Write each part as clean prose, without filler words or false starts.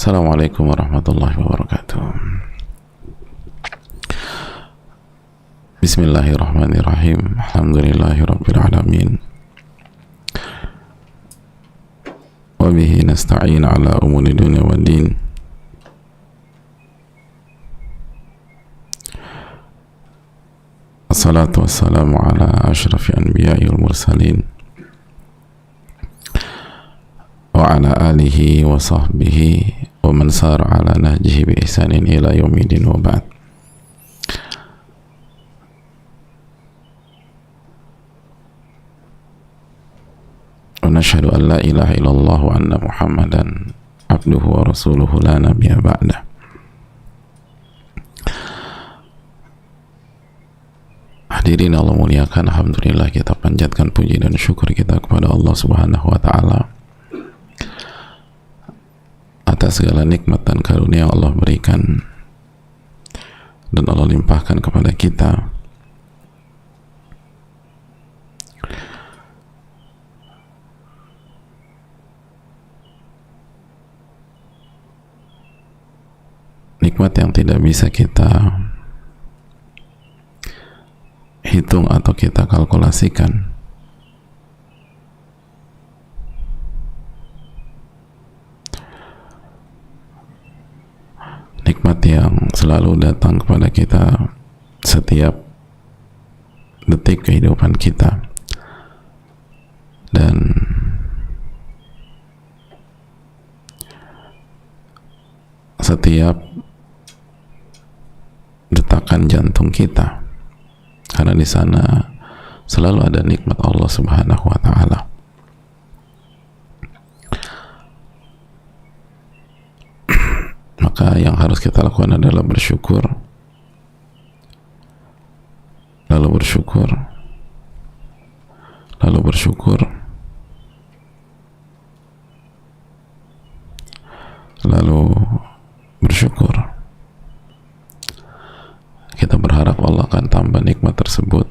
Assalamualaikum warahmatullahi wabarakatuh. Bismillahirrahmanirrahim. Alhamdulillahirabbil alamin. Wa bihi nasta'in ala umuri dunya waddin. Assalatu wassalamu ala asyrafil anbiya'i wal mursalin wa ala alihi wa sahbihi wa man sara ala nahjihi bi ihsanin ila yaumidin wa ba'd. Wa nashhadu an la ilaha illallah wa anna Muhammadan abduhu wa rasuluhu la nabiyya ba'dah. Hadirin Allah muliakan, alhamdulillah kita panjatkan puji dan syukur kita kepada Allah Subhanahu wa taala atas segala nikmat dan karunia yang Allah berikan dan Allah limpahkan kepada kita. Nikmat yang tidak bisa kita hitung atau kita kalkulasikan. Nikmat yang selalu datang kepada kita setiap detik kehidupan kita, dan setiap detakan jantung kita, karena di sana selalu ada nikmat Allah Subhanahu wa taala. Maka yang harus kita lakukan adalah bersyukur, lalu bersyukur, lalu bersyukur, lalu bersyukur. Kita berharap Allah akan tambah nikmat tersebut,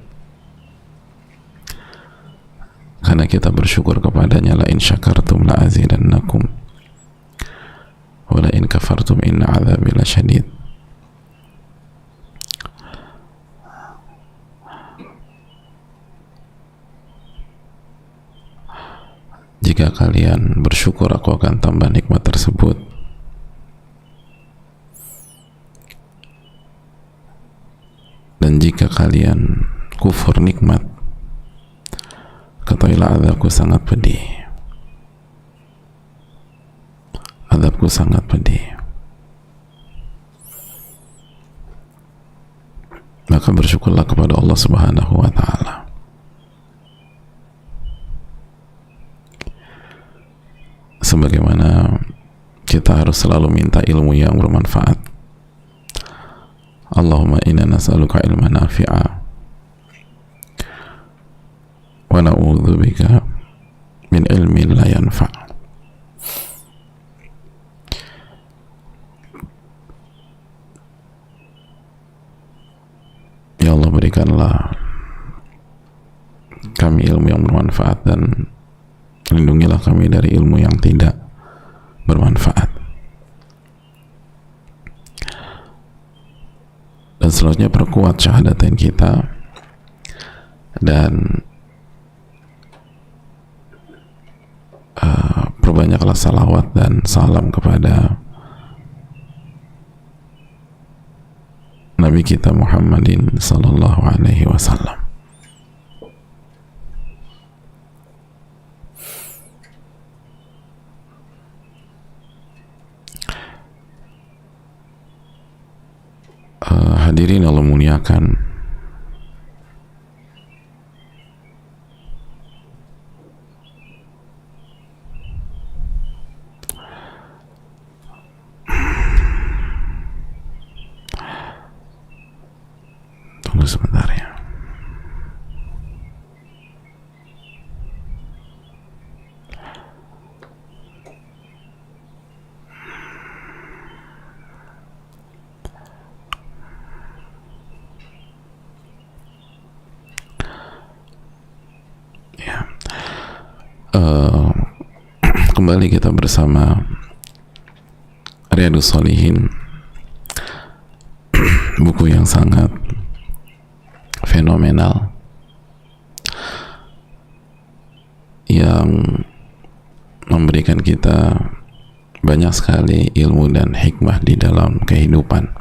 karena kita bersyukur kepadanya. La in syakartum la azidannakum wa la in kafartum inna adzabi lasyadid. Jika kalian bersyukur, aku akan tambah nikmat tersebut. Dan jika kalian kufur nikmat, ketahuilah azabku sangat pedih. Azabku sangat pedih. Maka bersyukurlah kepada Allah Subhanahu wa taala. Sebagaimana kita harus selalu minta ilmu yang bermanfaat. Allahumma inna nas'aluka ilman nafi'a wa na'udzubika min ilmin la yanfa'. Ya Allah, berikanlah kami ilmu yang bermanfaat dan lindungilah kami dari ilmu yang tidak bermanfaat. Dan selanjutnya perkuat syahadatain kita, dan perbanyaklah salawat dan salam kepada Nabi kita Muhammadin sallallahu alaihi wasallam. Hadirin Allah muliakan, tunggu sebentar ya. Kembali kita bersama Riyadhus Shalihin, buku yang sangat fenomenal yang memberikan kita banyak sekali ilmu dan hikmah di dalam kehidupan.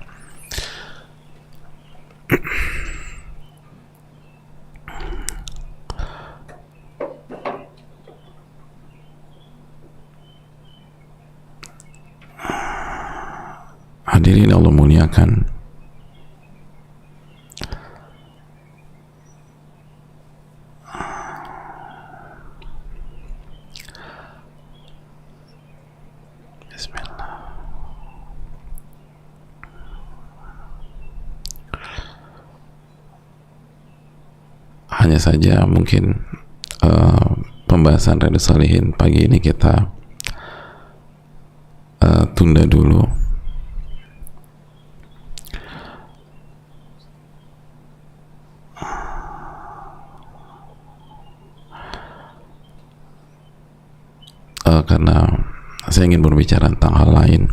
Hadirin Allah muliakan, Bismillah. Hanya saja mungkin pembahasan Riyadhus Shalihin pagi ini kita tunda dulu. Karena saya ingin berbicara tentang hal lain.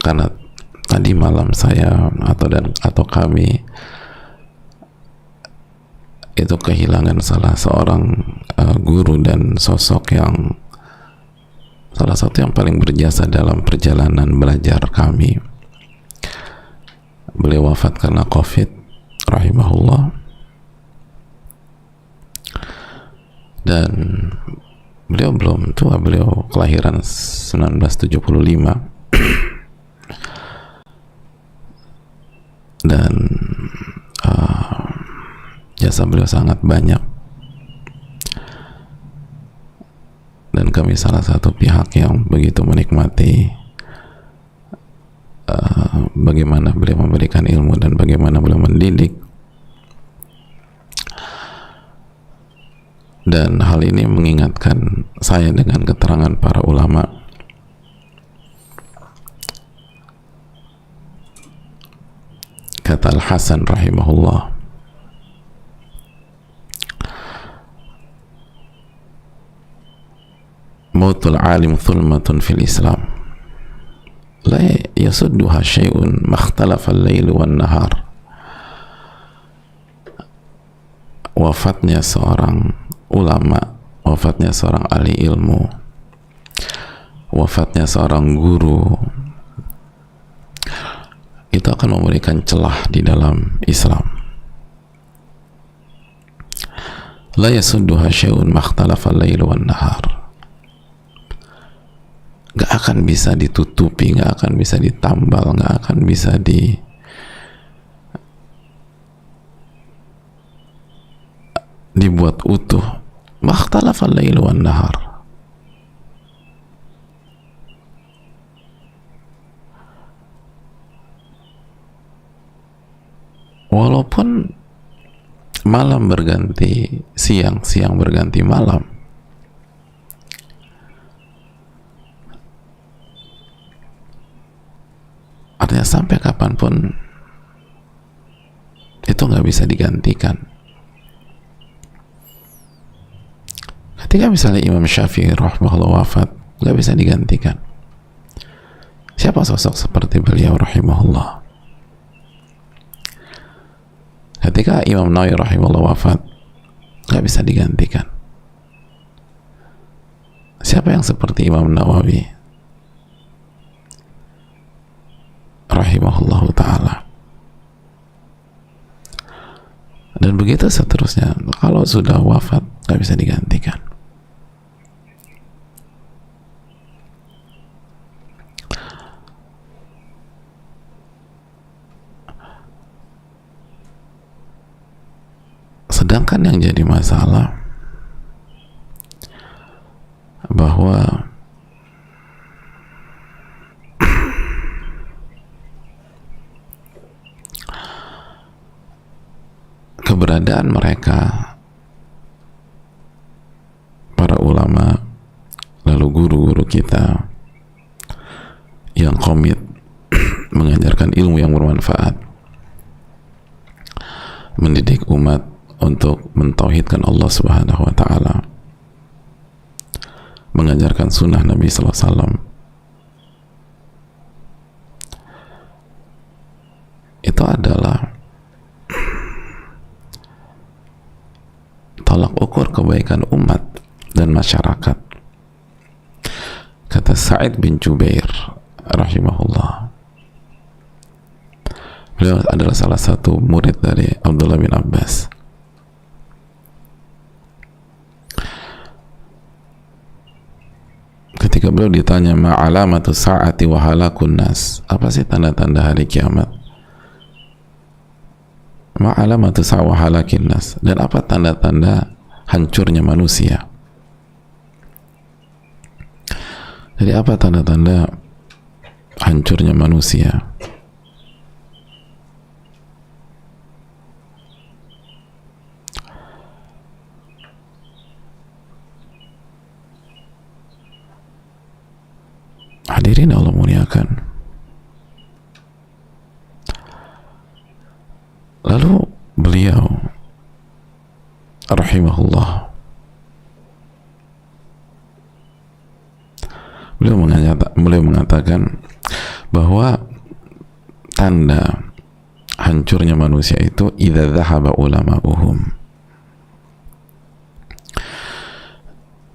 Karena tadi malam saya atau kami itu kehilangan salah seorang guru dan sosok yang salah satu yang paling berjasa dalam perjalanan belajar kami. Beliau wafat karena COVID, rahimahullah. Dan beliau belum tua, beliau kelahiran 1975. Dan jasa beliau sangat banyak. Dan kami salah satu pihak yang begitu menikmati bagaimana beliau memberikan ilmu dan bagaimana beliau mendidik. Dan hal ini mengingatkan saya dengan keterangan para ulama kata Al-Hasan rahimahullah, mautul alim thulmatun fil Islam la yasudduha syai'un makhtalafa al-lail wan nahar. Wafatnya seorang ulama, wafatnya seorang ahli ilmu, wafatnya seorang guru, itu akan memberikan celah di dalam Islam. La yasudduha syai'un makhtalafa al-lail wan nahar. Gak akan bisa ditutupi, gak akan bisa ditambal, gak akan bisa dibuat utuh. Makhtalafa al-lail wan nahar. Walaupun malam berganti siang, siang berganti malam, artinya sampai kapanpun itu nggak bisa digantikan. Ketika misalnya Imam Syafi'i rahimahullah wafat, nggak bisa digantikan. Siapa sosok seperti beliau rahimahullah? Ketika Imam Nawawi rahimahullah wafat, nggak bisa digantikan. Siapa yang seperti Imam Nawawi rahimahullah ta'ala? Dan begitu seterusnya. Kalau sudah wafat nggak bisa digantikan. Sedangkan yang jadi masalah bahwa keberadaan mereka, para ulama, lalu guru-guru kita yang komit mengajarkan ilmu yang bermanfaat, mendidik umat untuk mentauhidkan Allah Subhanahu wa taala, mengajarkan sunnah Nabi sallallahu alaihi wasallam. Itu adalah tolak ukur kebaikan umat dan masyarakat. Kata Sa'id bin Jubair rahimahullah, beliau adalah salah satu murid dari Abdullah bin Abbas. Ketika beliau ditanya ma'alamatu sa'ati wa halakun nas, apa sih tanda-tanda hari kiamat? Ma'alamatu sa'ati wa halakin nas, dan apa tanda-tanda hancurnya manusia? Jadi apa tanda-tanda hancurnya manusia? Hadirin Allah muliakan. Lalu beliau rahimahullah, beliau mengatakan bahwa tanda hancurnya manusia itu idza dhahaba ulama'uhum,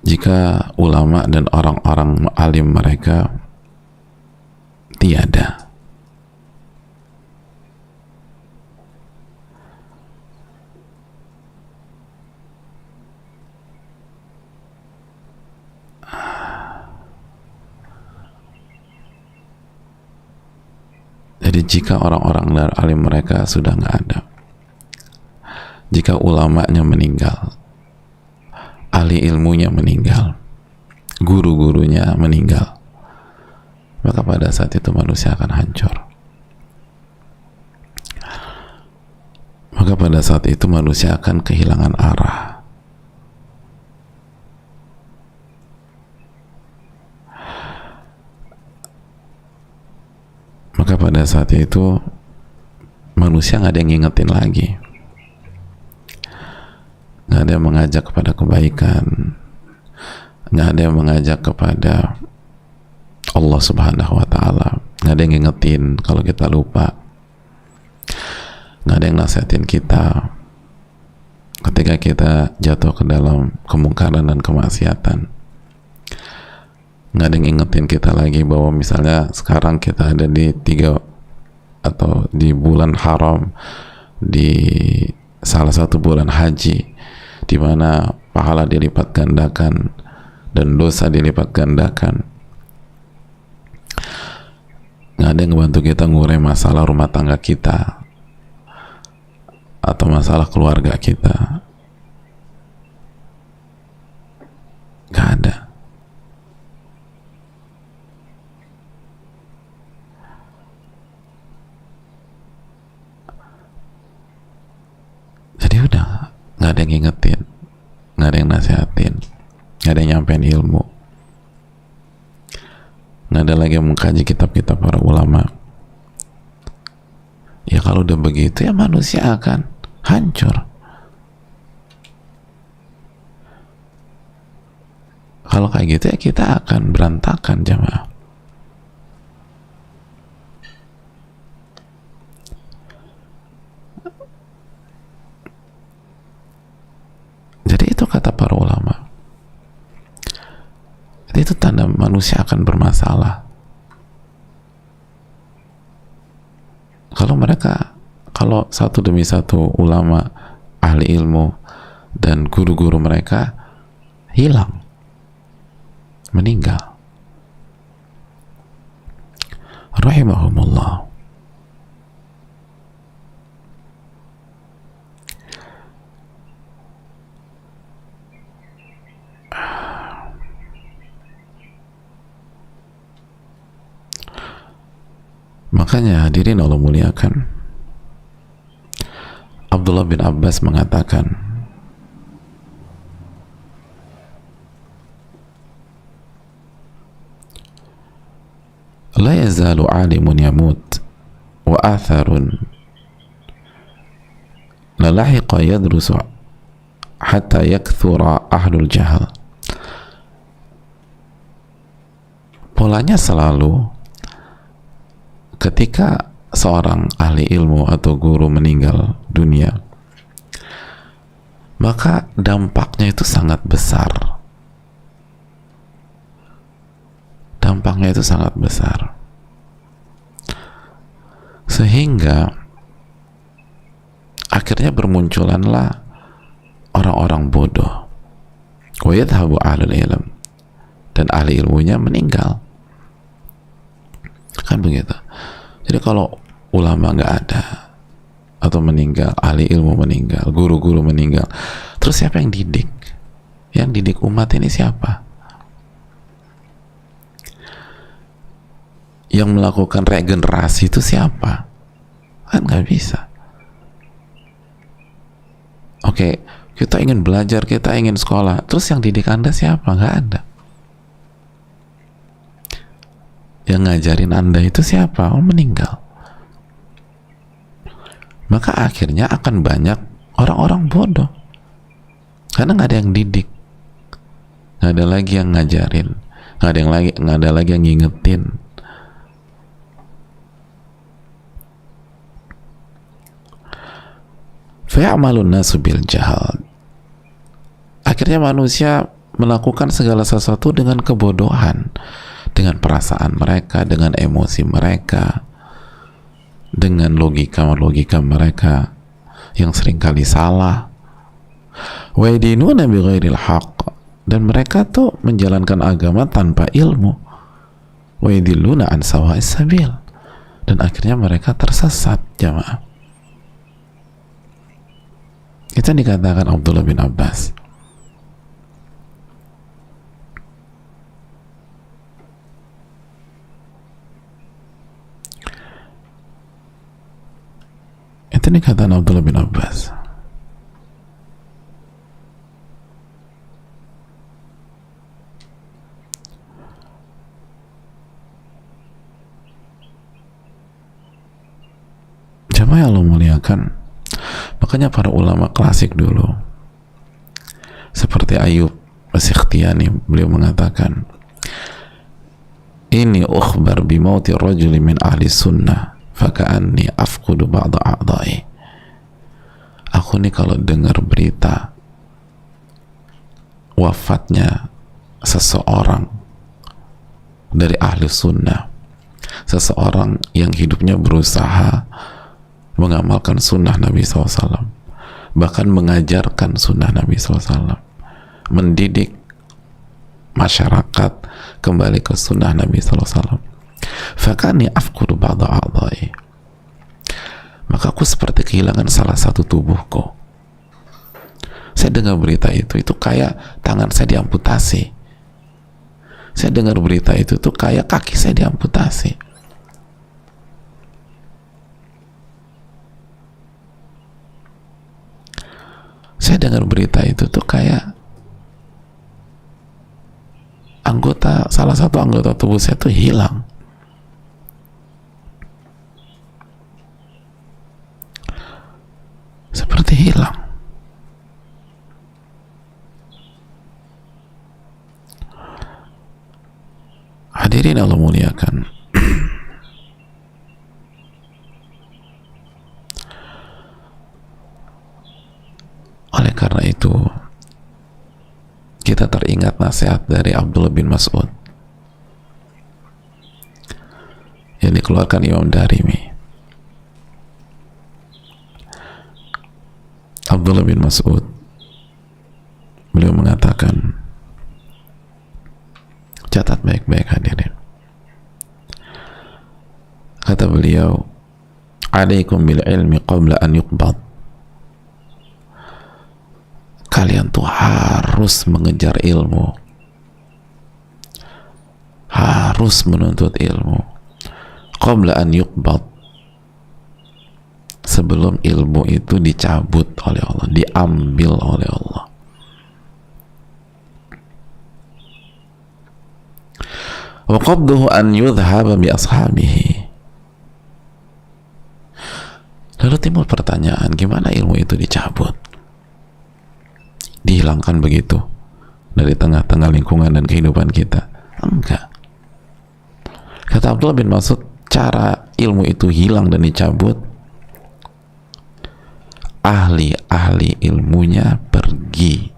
jika ulama dan orang-orang alim mereka tiada. Jadi jika orang-orang dan alim mereka sudah nggak ada, jika ulamanya meninggal, ahli ilmunya meninggal, guru-gurunya meninggal, maka pada saat itu manusia akan hancur. Maka pada saat itu manusia akan kehilangan arah. Maka pada saat itu manusia nggak ada yang ngingetin lagi, nggak ada yang mengajak kepada kebaikan, nggak ada yang mengajak kepada Allah Subhanahu wa taala, nggak ada yang ngingetin kalau kita lupa, nggak ada yang nasihatin kita ketika kita jatuh ke dalam kemungkaran dan kemaksiatan. Nggak ada yang ingetin kita lagi bahwa misalnya sekarang kita ada di 3 atau di bulan haram, di salah satu bulan haji, di mana pahala dilipat gandakan dan dosa dilipat gandakan. Nggak ada yang ngebantu kita ngurai masalah rumah tangga kita atau masalah keluarga kita. Nggak ada. Jadi udah nggak ada yang ngingetin, nggak ada yang nasihatin, nggak ada yang nyampein ilmu, nggak ada lagi yang mengkaji kitab-kitab para ulama. Ya kalau udah begitu ya manusia akan hancur. Kalau kayak gitu ya kita akan berantakan, jamaah. Jadi itu kata para ulama. Jadi itu tanda manusia akan bermasalah. Kalau satu demi satu ulama, ahli ilmu, dan guru-guru mereka hilang, meninggal, rahimahumullah. Makanya hadirin Allah muliakan, Abdullah bin Abbas mengatakan, la yazalu alimun yamut wa atharun lalahiqa yadrusu hatta yakthura ahlul jahal. Polanya selalu ketika seorang ahli ilmu atau guru meninggal dunia, maka dampaknya itu sangat besar. Dampaknya itu sangat besar. Sehingga akhirnya bermunculanlah orang-orang bodoh. Wa yadhhabu ahlul ilm, dan ahli ilmunya meninggal. Kan begitu. Jadi kalau ulama nggak ada atau meninggal, ahli ilmu meninggal, guru-guru meninggal, terus siapa yang didik? Yang didik umat ini siapa? Yang melakukan regenerasi itu siapa? Kan nggak bisa. Oke, kita ingin belajar, kita ingin sekolah, terus yang didik Anda siapa? Nggak ada. Yang ngajarin Anda itu siapa? Oh, meninggal. Maka akhirnya akan banyak orang-orang bodoh, karena nggak ada yang didik, nggak ada lagi yang ngajarin, nggak ada lagi yang ngingetin. Faya'malun nasu bil jahal. Akhirnya manusia melakukan segala sesuatu dengan kebodohan, dengan perasaan mereka, dengan emosi mereka, dengan logika mereka yang seringkali salah. Wa yadinuna bighairil haqq, dan mereka tuh menjalankan agama tanpa ilmu. Wa yadilluna an sawa'is sabil, dan akhirnya mereka tersesat, jamaah. Itu dikatakan Abdullah bin Abbas. Itu dikatakan Abdullah bin Abbas. Jamaah yang Allah muliakan, makanya para ulama klasik dulu seperti Ayub As-Sikhtiyani, beliau mengatakan, ini ukhbar bimauti rajuli min ahli sunnah faka'anni afqudu ba'da a'dha'i. Aku nih kalau dengar berita wafatnya seseorang dari ahli sunnah, seseorang yang hidupnya berusaha mengamalkan sunnah Nabi SAW, bahkan mengajarkan sunnah Nabi SAW, mendidik masyarakat kembali ke sunnah Nabi SAW, fakani afqudu ba'da a'dha'i, maka aku seperti kehilangan salah satu tubuhku. Saya dengar berita itu kayak tangan saya diamputasi. Saya dengar berita itu tuh kayak kaki saya diamputasi. Saya dengar berita itu tuh kayak salah satu anggota tubuh saya tuh hilang. Seperti hilang. Hadirin Allah muliakan. Oleh karena itu, kita teringat nasihat dari Abdullah bin Mas'ud yang dikeluarkan Imam Darimi. Abdullah bin Mas'ud, beliau mengatakan, catat baik-baik hadirin, kata beliau, alaikum bil ilmi qabla an yuqbad. Kalian tuh harus mengejar ilmu, harus menuntut ilmu qabla an yuqbad, sebelum ilmu itu dicabut oleh Allah, diambil oleh Allah. Wa qabduhu an yudhhaba bi ashabihi, Lalu timbul pertanyaan, gimana ilmu itu dicabut, dihilangkan begitu dari tengah-tengah lingkungan dan kehidupan kita? Enggak. Kata Abdullah bin Mas'ud, cara ilmu itu hilang dan dicabut, ahli-ahli ilmunya pergi.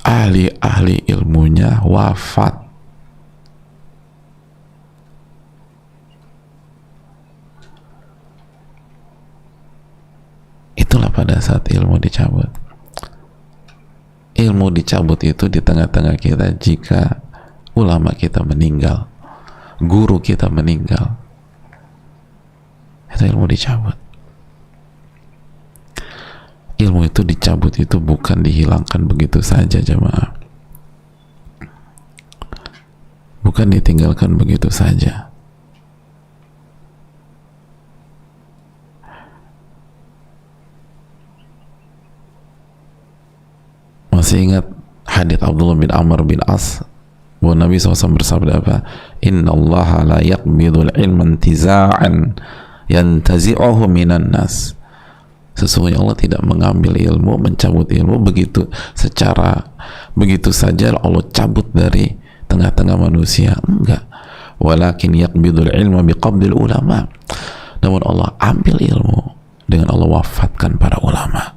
Ahli-ahli ilmunya wafat. Itulah pada saat ilmu dicabut. Ilmu dicabut itu di tengah-tengah kita jika ulama kita meninggal, guru kita meninggal. Itu ilmu dicabut. Ilmu itu dicabut itu bukan dihilangkan begitu saja, jemaah. Bukan ditinggalkan begitu saja. Masih ingat hadits Abdullah bin Amr bin As bahwa Nabi SAW bersabda apa? Inna Allah la yaqbidul ilman tiza'an yantazi'uhu minan nas. Sesungguhnya Allah tidak mengambil ilmu, mencabut ilmu begitu saja Allah cabut dari tengah-tengah manusia. Enggak. Walakin yaqbidul ilma biqabdil ulama. Namun Allah ambil ilmu dengan Allah wafatkan para ulama.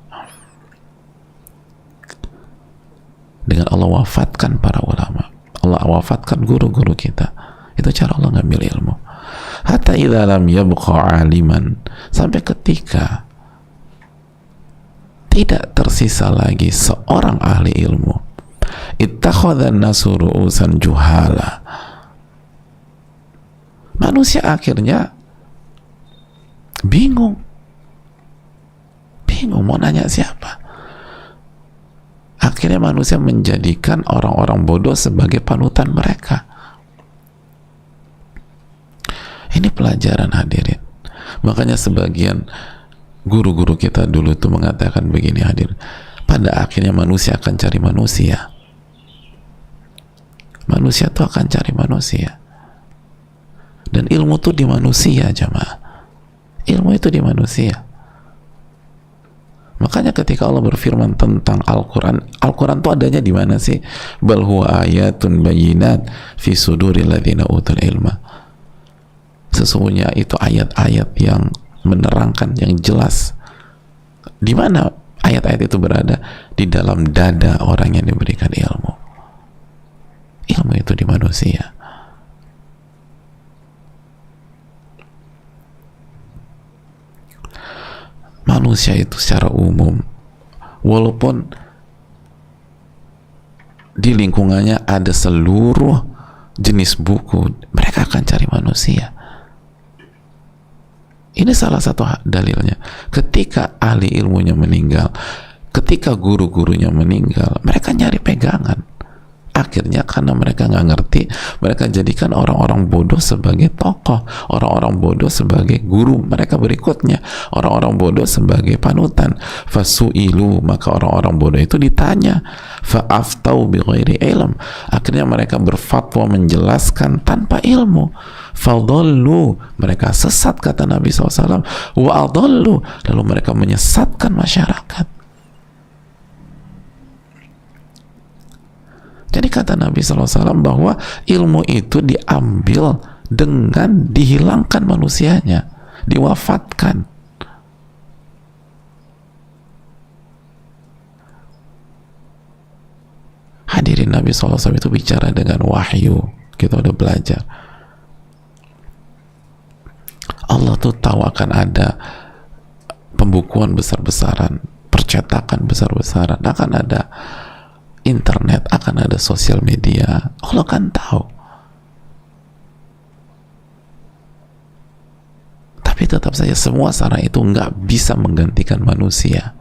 Dengan Allah wafatkan para ulama. Allah wafatkan guru-guru kita. Itu cara Allah ngambil ilmu. Hatta idza lam yabqa aliman, sampai ketika tidak tersisa lagi seorang ahli ilmu, ittakhadhan nasu ru'usan juhala. Manusia akhirnya bingung mau nanya siapa. Akhirnya manusia menjadikan orang-orang bodoh sebagai panutan mereka. Ini pelajaran, hadirin. Makanya sebagian guru-guru kita dulu itu mengatakan begini, hadir, pada akhirnya manusia akan cari manusia. Manusia itu akan cari manusia. Dan ilmu itu di manusia, jamaah. Ilmu itu di manusia. Makanya ketika Allah berfirman tentang Al-Quran, Al-Quran itu adanya di mana sih? Bal huwa ayatun bayyinat fi suduril ladzina utul ilma. Sesungguhnya itu ayat-ayat yang menerangkan, yang jelas. Di mana ayat-ayat itu berada? Di dalam dada orang yang diberikan ilmu. Ilmu itu di manusia. Manusia itu secara umum, walaupun di lingkungannya ada seluruh jenis buku, mereka akan cari manusia. Ini salah satu dalilnya. Ketika ahli ilmunya meninggal, ketika guru-gurunya meninggal, mereka nyari pegangan. Akhirnya karena mereka nggak ngerti, mereka jadikan orang-orang bodoh sebagai tokoh, orang-orang bodoh sebagai guru mereka berikutnya, orang-orang bodoh sebagai panutan. Fasu'ilu, maka orang-orang bodoh itu ditanya, fa'aftau bighairi ilm, akhirnya mereka berfatwa menjelaskan tanpa ilmu. Fadallu, mereka sesat, kata Nabi SAW. Wa adallu, lalu mereka menyesatkan masyarakat. Jadi kata Nabi SAW bahwa ilmu itu diambil dengan dihilangkan manusianya, diwafatkan. Hadirin, Nabi SAW itu bicara dengan wahyu. Kita udah belajar. Allah tuh tahu akan ada pembukuan besar-besaran, percetakan besar-besaran, akan ada internet, akan ada sosial media. Allah kan tahu. Tapi tetap saja semua sarana itu nggak bisa menggantikan manusia,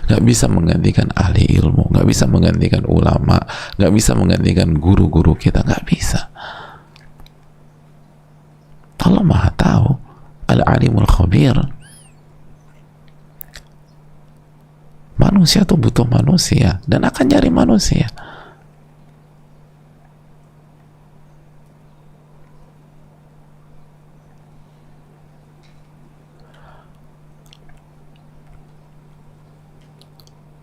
nggak bisa menggantikan ahli ilmu, nggak bisa menggantikan ulama, nggak bisa menggantikan guru-guru kita, nggak bisa. Allah Maha tahu, Al-Alimul Khabir. Manusia tuh butuh manusia dan akan nyari manusia.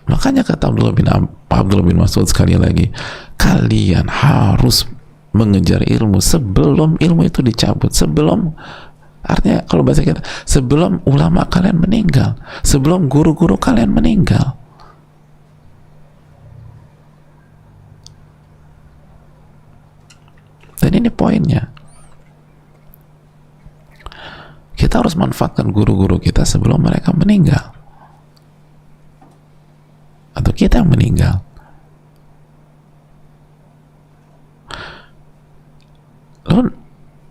Makanya kata Abdullah bin Mas'ud sekali lagi, kalian harus mengejar ilmu sebelum ilmu itu dicabut, sebelum, artinya kalau bahasa kita, sebelum ulama kalian meninggal, sebelum guru-guru kalian meninggal. Dan ini poinnya, kita harus manfaatkan guru-guru kita sebelum mereka meninggal atau kita yang meninggal. Lalu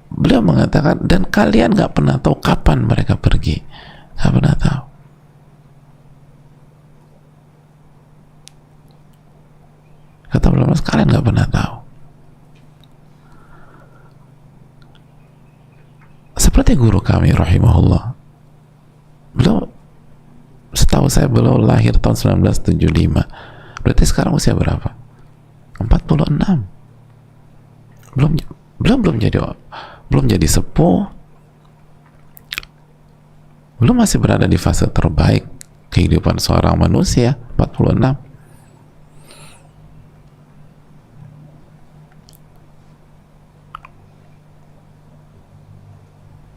beliau mengatakan, dan kalian gak pernah tahu kapan mereka pergi, gak pernah tahu. Kata beliau, kalian gak pernah tahu. Seperti guru kami rahimahullah, beliau, setahu saya beliau lahir tahun 1975, berarti sekarang usia berapa? 46. belum jadi sepuh, belum, masih berada di fase terbaik kehidupan seorang manusia, 46.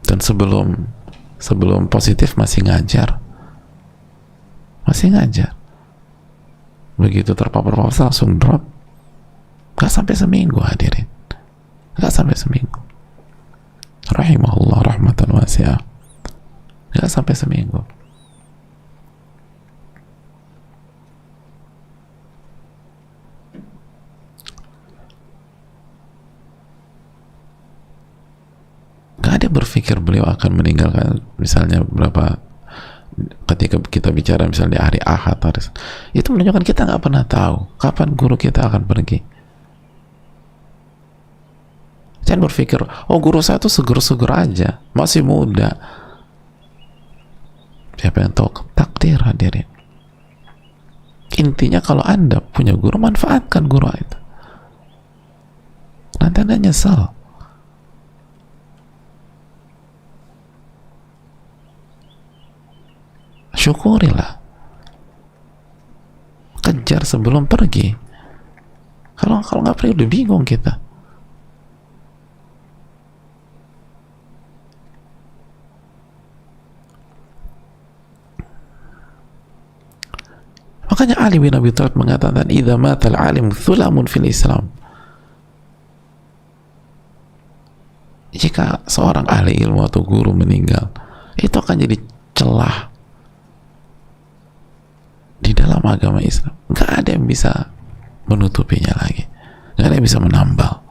Dan sebelum positif masih ngajar. Begitu terpapar langsung drop. Gak sampai seminggu, hadirin, gak sampai seminggu. Rahimahullah rahmatan wasi'ah. Gak sampai seminggu. Gak ada berpikir beliau akan meninggalkan, misalnya berapa, ketika kita bicara misalnya di hari Ahad, itu menunjukkan kita nggak pernah tahu kapan guru kita akan pergi. Jangan berpikir, oh guru saya tuh seger-seger aja, masih muda. Siapa yang tahu takdir, hadirin. Intinya kalau Anda punya guru, manfaatkan guru itu. Nanti Anda nyesal. Syukurilah, kejar sebelum pergi. Kalau nggak pergi udah bingung kita. Makanya Ali bin Abi Thalib mengatakan, idza matal alim thulamun fil Islam. Jika seorang ahli ilmu atau guru meninggal, itu akan jadi celah di dalam agama Islam. Gak ada yang bisa menutupinya lagi, gak ada yang bisa menambal.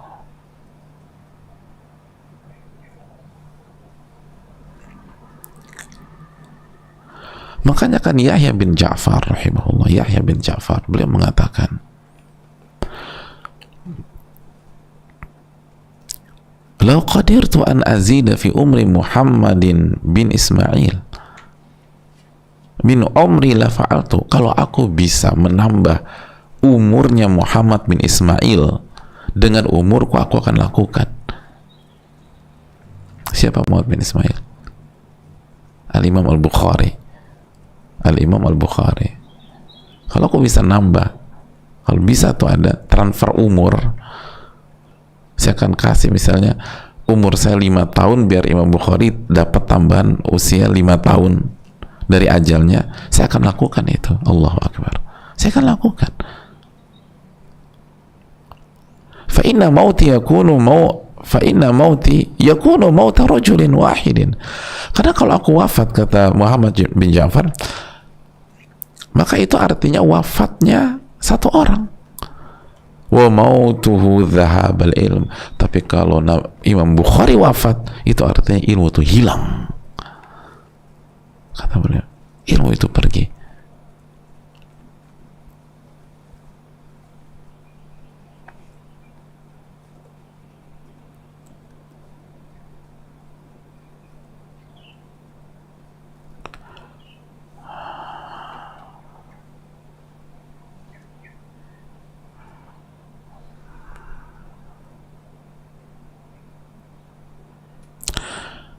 Makanya kan Yahya bin Ja'far rahimahullah, Yahya bin Ja'far, beliau mengatakan, "Lau qadirtu an azida fi umri Muhammadin bin Ismail min umri la fa'altu." Kalau aku bisa menambah umurnya Muhammad bin Ismail dengan umurku, aku akan lakukan. Siapa Muhammad bin Ismail? Al-Imam Al-Bukhari. Al-Imam Al-Bukhari. Kalau aku bisa nambah, kalau bisa tuh ada transfer umur, saya akan kasih misalnya umur saya 5 tahun biar Imam Bukhari dapat tambahan usia 5 tahun dari ajalnya, saya akan lakukan itu. Allahu Akbar, saya akan lakukan. Fa inna mauti yakunu mauta rajulin wahidin. Karena kalau aku wafat, kata Muhammad bin Ja'far, maka itu artinya wafatnya satu orang. Wa mautuhu dhahabal ilm. Tapi kalau Imam Bukhari wafat, itu artinya ilmu itu hilang. Kata beliau, ilmu itu pergi.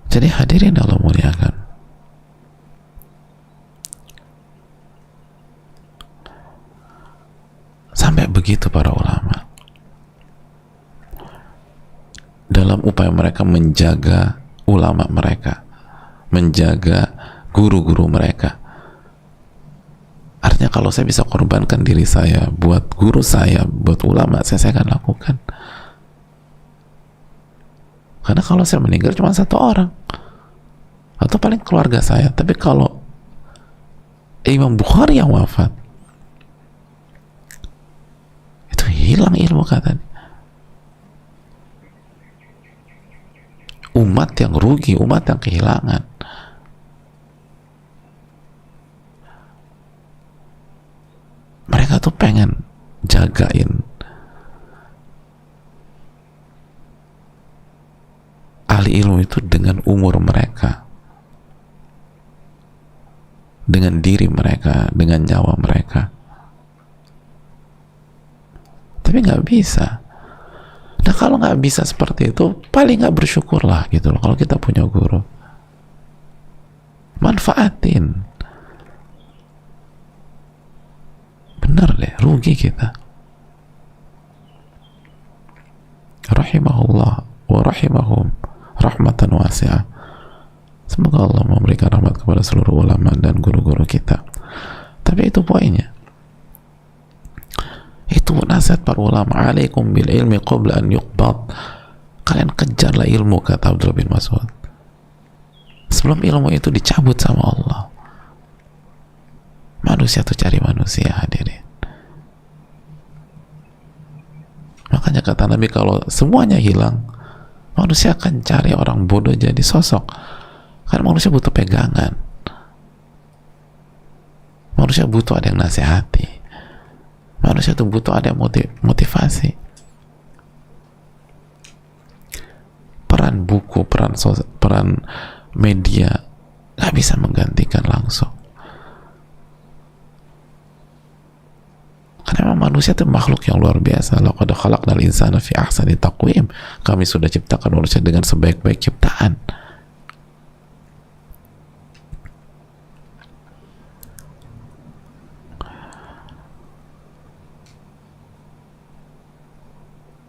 Jadi hadirin Allah muliakan, sampai begitu para ulama dalam upaya mereka menjaga ulama mereka, menjaga guru-guru mereka. Artinya kalau saya bisa korbankan diri saya buat guru saya, buat ulama saya akan lakukan. Karena kalau saya meninggal cuma satu orang, atau paling keluarga saya. Tapi kalau Imam Bukhari yang wafat, itu hilang ilmu katanya. Umat yang rugi, umat yang kehilangan. Mereka tuh pengen jagain ahli ilmu itu dengan umur mereka, dengan diri mereka, dengan nyawa mereka. Tapi nggak bisa. Nah kalau nggak bisa seperti itu, paling nggak bersyukurlah gitu loh kalau kita punya guru. Manfaatin. Benar deh, rugi kita. Rahimahullah wa rahimahum rahmatan wasi'ah. Semoga Allah memberikan rahmat kepada seluruh ulama dan guru-guru kita. Tapi itu poinnya. Itu nasihat para ulama. Alaikum bil ilmi qabla an yuqbad. Kalian kejarlah ilmu, kata Abdullah bin Mas'ud, sebelum ilmu itu dicabut sama Allah. Manusia tuh cari manusia, hadirin. Makanya kata Nabi, kalau semuanya hilang, manusia akan cari orang bodoh jadi sosok. Karena manusia butuh pegangan. Manusia butuh ada yang nasihati. Manusia itu butuh ada yang motivasi. Peran buku, peran media nggak bisa menggantikan langsung. Karena memang manusia itu makhluk yang luar biasa. Laqad khalaqnal insana fi ahsani taqwim. Kami sudah ciptakan manusia dengan sebaik-baik ciptaan.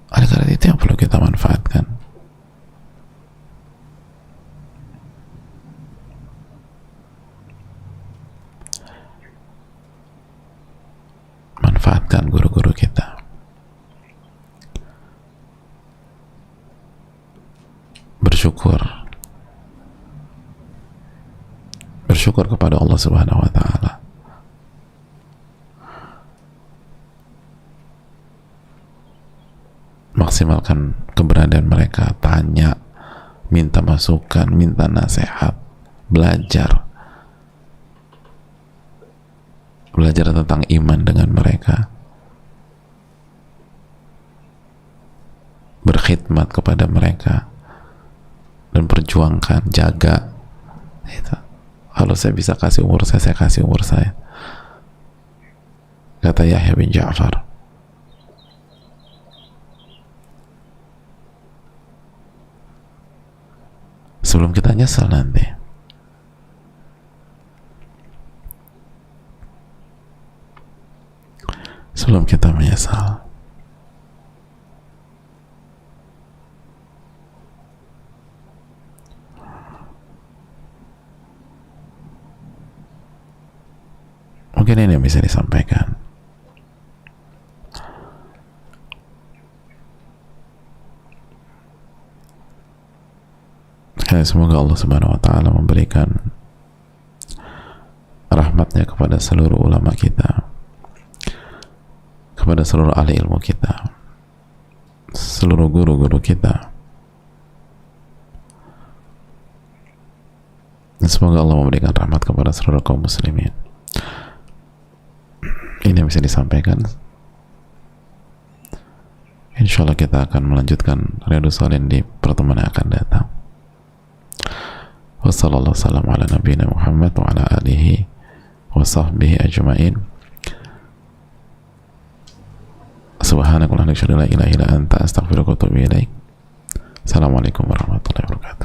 Oleh karena itu yang perlu kita manfaatkan. Manfaatkan guru-guru kita. Bersyukur. Bersyukur kepada Allah Subhanahu wa Ta'ala. Maksimalkan keberadaan mereka, tanya, minta masukan, minta nasihat, belajar tentang iman dengan mereka, berkhidmat kepada mereka, dan perjuangkan, jaga itu. Kalau saya bisa kasih umur saya kasih umur saya, kata Yahya bin Ja'far. Sebelum kita nyesal nanti. Sebelum kita menyesal. Mungkin ini yang bisa disampaikan. Semoga Allah Subhanahu wa Ta'ala memberikan rahmatnya kepada seluruh ulama kita, kepada seluruh ahli ilmu kita, seluruh guru-guru kita. Dan semoga Allah memberikan rahmat kepada seluruh kaum muslimin. Ini yang bisa disampaikan. Insya Allah kita akan melanjutkan Riyadhus Shalihin di pertemuan yang akan datang. Wassallallahu wasallam ala nabiyina Muhammad wa ala alihi wa sahbihi ajma'in. Subhanakallahumma wa bihamdika, la ilaha illa anta, astaghfiruka wa atubu ilaik. Assalamualaikum warahmatullahi wabarakatuh.